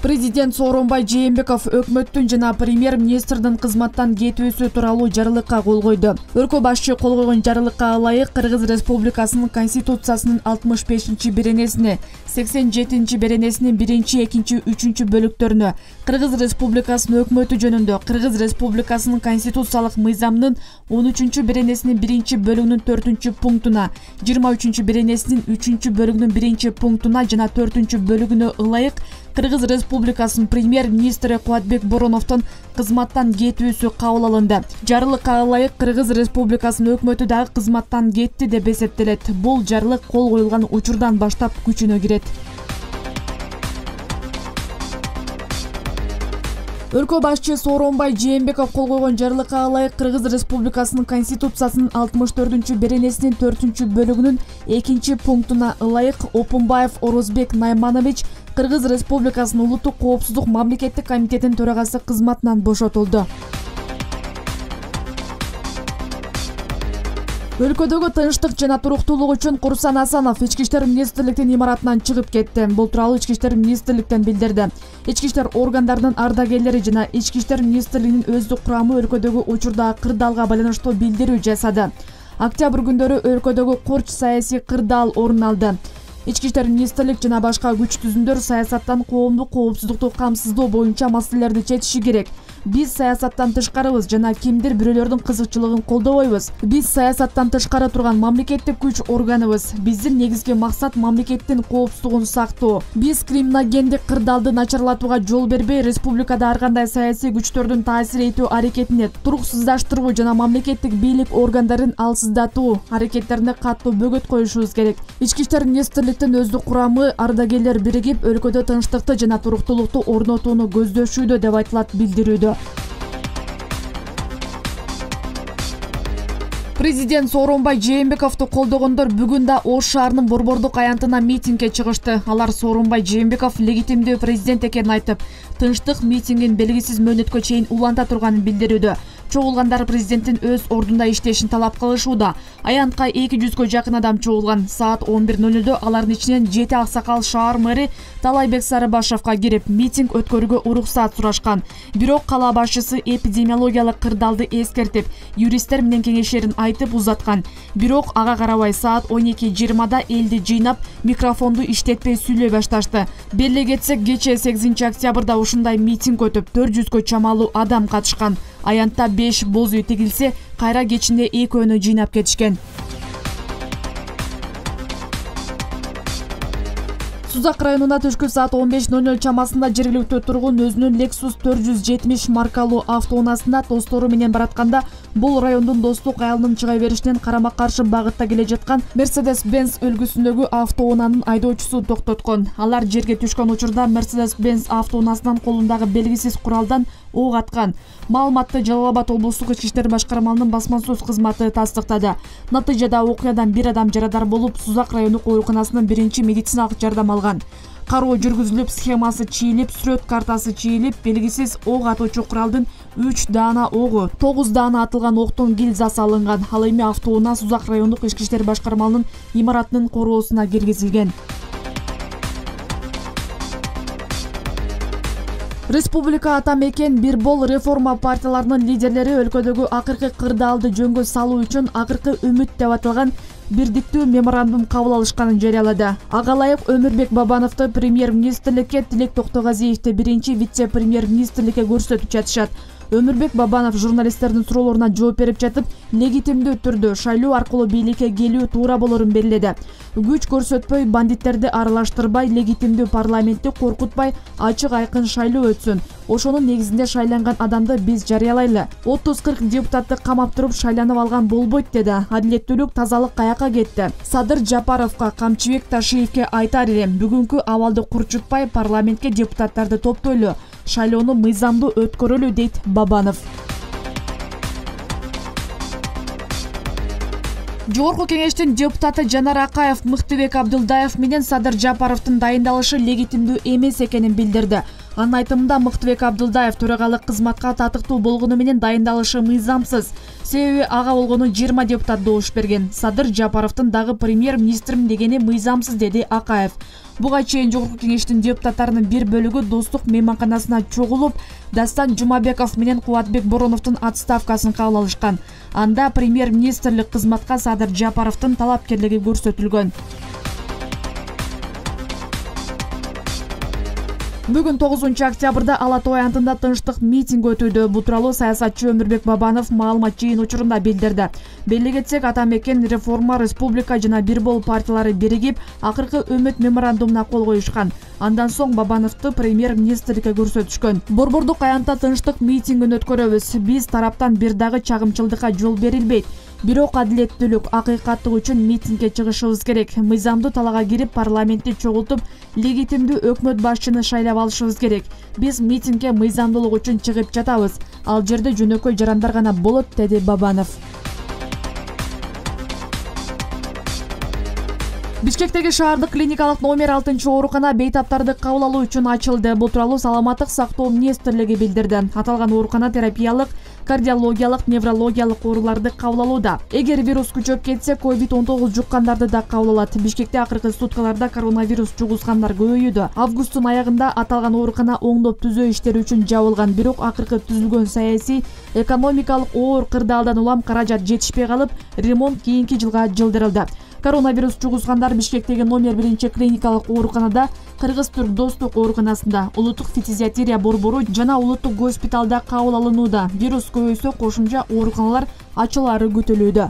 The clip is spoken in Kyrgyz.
Президент Сооронбай Жээнбеков өкмөттүн жана премьер-министрдин кызматтан кетүүсү тууралуу жарлыкка кол койду. Өлкө башчы кол койгон жарлыкка ылайык Кыргыз Республикасынын Конституциясынын 65-беренесине, 87-беренесинин 1, 2, 3 бөлүктөрүнө, Кыргыз Республикасынын өкмөтү жөнүндө Кыргыз Республикасынын конституциялык мыйзамынын 13-беренесинин 1 бөлүгүнүн 4 пунктуна, 23-беренесинин 3 бөлүгүнүн 1 пунктуна жана 4 бөлүгүнө ылайык Кыргыз Республикасынын премьер-министри Кубатбек Бороновдун кызматтан кетүүсү кабыл алынды. Жарлыкка ылайык Кыргыз Республикасынын өкмөтү дагы кызматтан кетти деп эсептелет. Бул жарлык кол коюлган учурдан баштап күчүнө кирет. Өлкө башчы Сооронбай Жээнбеков кол койгон жарлыкка ылайык Кыргыз Республикасынын Конституциясынын 64-беренесинин 4 бөлүгүнүн 2 пунктуна ылайык Опунбаев Орозбек Найманович Кыргыз Республикасынын улуттук коопсуздук мамлекеттик комитетинин төрагасы кызматынан бошотулду. Өлкөдөгү тынчтык жана туруктуулук үчүн Курсан Асанов Ички иштер министрликтин имаратынан чыгып кетти. Бул тууралуу Ички иштер министрликтен билдирди. Ички иштер органдарынын ардагерлери жана Ички иштер министрлигинин өздүк курамы өлкөдөгү учурдагы кырдаалга байланыштуу билдирүү жасады. Октябрь күндөрү өлкөдөгү курч саясий кырдаал орун алды. Ички иштер министрлик жана башка күч түзүмдөр саясаттан коомдук коопсуздукту камсыздоо боюнча маселелерди чечиши керек. Биз саясаттан тышкарыбыз жана кимдир бирөөлөрдүн кызыкчылыгын колдобойбуз. Биз саясаттан тышкары турган мамлекеттик күч органыбыз. Биздин негизги максат мамлекеттин коопсуздугун сактоо. Биз криминогендик кырдаалды начарлатууга жол бербей, республикада ар кандай саясий күчтөрдүн таасир этүү аракетине туруксуздаштыруу жана мамлекеттик бийлик органдарын алсыздатуу аракеттерине катуу бөгөт коюшубуз керек. Ички иштер министрликтин өздүк курамы ардагерлер биригип өлкөдө тынчтыкты жана туруктуулукту орнотууну көздөшүүдө деп айтылат билдирүүдө. Президент Сооронбай Жээнбековду колдогондор бүгүн да Ош шаарынын Борбордук аянтына митингге чыгышты. Алар Сооронбай Жээнбеков легитимдүү президент экенин айтып, тынчтык митингин белгисиз мөөнөткө чейин уланта турганын билдирүүдө. Чогулгандар президенттин өз ордунда иштешин талап кылышууда. Аянтка 200гө жакын адам чогулган. Саат 11:00 алардын ичинен 7 аксакал шаар мэри Талайбек Сарыбашевка кирип митинг өткөрүүгө уруксаат сурашкан. Бирок кала башчысы эпидемиологиялык кырдаалды эскертип, юристтер менен кеңешерин айтып узаткан. Бирок ага карабай саат 12:20 элди жыйнап, микрофонду иштетпей сүйлөй башташты. Беле кетсек, кечээ 8 октябрда ушундай митинг өтүп, 400гө чамалуу адам катышкан. Аянтта 5 боз үй тигилсе, кайра кечинде экөөнү жыйнап кетишкен. Сузак районуна түшкү саат 15:00 чамасында жергиликтүү тургун өзүнүн Lexus 470 маркалуу автоунаасында достору менен баратканда бул райондун Достук айылынын чыга беришинен карама-каршы багытта келе жаткан Mercedes-Benz үлгүсүндөгү автоунаанын айдоочусу токтоткон. Алар жерге түшкөн учурда Mercedes-Benz автоунаасынан колундагы белгисиз куралдан ок аткан. Маалыматты Жалал Абад облустук ички иштер башкармалыгынын басма-сөз кызматы тастыктады. Натыйжада окуядан 1 адам жарадар болуп, Сузак райондук ооруканасынын 1 медициналык жардам алган. Кароо жүргүзүлүп, схемасы чийилип, сүрөт картасы чийилип, белгисиз ок атуучу куралдын 3 даана огу, 9 даана атылган октун гильзасы алынган. Ал эми автоунаа Сузак райондук ички иштер башкармалыгынын имаратынын короосуна киргизилген. Республика ата мекен бир бол реформа партияларынын лидерлери өлкөдөгү акыркы кырдаалды жөнгө салуу үчүн акыркы үмүт деп аталган бирдиктүү меморандум кабыл алышканын жарыялады. Ага ылайык Өмүрбек Бабановду премьер-министрликке, Тилек Токтогазиевди биринчи вице-премьер-министрликке көрсөтүп жатышат. Өмүрбек Бабанов журналисттердин суроолоруна жооп берип жатып, легитимдүү түрдө шайлоо аркылуу бийликке келүү туура болорун белгиледи. Күч көрсөтпөй, бандиттерди аралаштырбай, легитимдүү парламентти коркутпай, ачык айкын шайлоо өтсүн. Ошонун негизинде шайланган адамды биз жарыялайлы. 30-40 депутатты камап туруп шайланып алган болбойт деди. Адилеттүүлүк, тазалык каяка кетти? Садыр Жапаровго, Камчыбек Ташиевке айтар элем, бүгүнкү абалды курчутпай, парламентке депутаттарды топтойлу. Шайлоону мыйзамдуу өткөрөлү, дейт Бабанов. Жогорку кеңештин депутаты Жанар Акаев Мыктыбек Абдылдаев менен Садыр Жапаровдун дайындалышы легитимдүү эмес экенин билдирди. Анын айтымында Мыктыбек Абдылдаев төрагалык кызматка татыктуу болгону менен дайындалышы мыйзамсыз. Себеби ага болгону 20 депутат добуш берген. Садыр Жапаровдун дагы премьер-министрим дегени мыйзамсыз, деди Акаев. Буга чейин Жогорку Кеңештин депутаттарынын бир бөлүгү Достук мейманканасына чогулуп, Дастан Жумабеков менен Кубатбек Бороновдун отставкасын кабыл алышкан. Анда премьер-министрлик кызматка Садыр Жапаровдун талапкерлиги көрсөтүлгөн. Бүгүн 9 октябрда Ала Тоо аянтында тынчтык митинг өтүүдө. Бул тууралуу саясатчы Өмүрбек Бабанов маалымат жыйын учурунда билдирди. Белги кетсек, Атамекен, Реформа, Республика жана Бир Бол партиялары биригип, акыркы өмөт меморандумуна кол коюшкан. Андан соң Бабановду премьер-министрликке көрсөтүшкөн. Борбордук аянтта тынчтык митингин өткөрөбүз. Биз тараптан бир дагы чагымчылдыкка жол берилбейт. Бирок адилеттүүлүк, акыйкаттык үчүн митингге чыгышыбыз керек. Мыйзамдуу талаага кирип, парламентти чогултуп, легитимдүү өкмөт башчыны шайлап алышыбыз керек. Биз митингге мыйзамдуулук үчүн чыгып жатабыз. Ал жерде жөнөкөй жарандар гана болот, деди Бабанов. Бишкектеги шаардык клиникалык номер 6 оорукана бейтаптарды кабыл алуу үчүн ачылды. Бул тууралуу Саламаттык сактоо министрлиги билдирди. Аталган оорукана терапиялык, кардиологиялык, неврологиялык ооруларды кабыл алууда. Эгер вирус күчөп кетсе, COVID-19 жуккандарды да кабыл алат. Бишкекте акыркы суткаларда коронавирус жугузгандар көбөйүүдө. Августтун аягында аталган оорукана оңдоп түзөө иштери үчүн жабылган. Бирок акыркы түзүлгөн саясий, экономикалык оор кырдаалдан улам каражат жетишпей калып, ремонт кийинки жылга жылдырылды. Коронавирус жугузгандар Бишкектеги номер 1 клиникалык ооруканада, Кыргыз-Түрк Достук ооруканасында, Улуттук физиатерия борбору жана Улуттук госпиталда кабыл алынууда. Вирус көбөйсө, кошумча ооруканалар ачылары күтүлүүдө.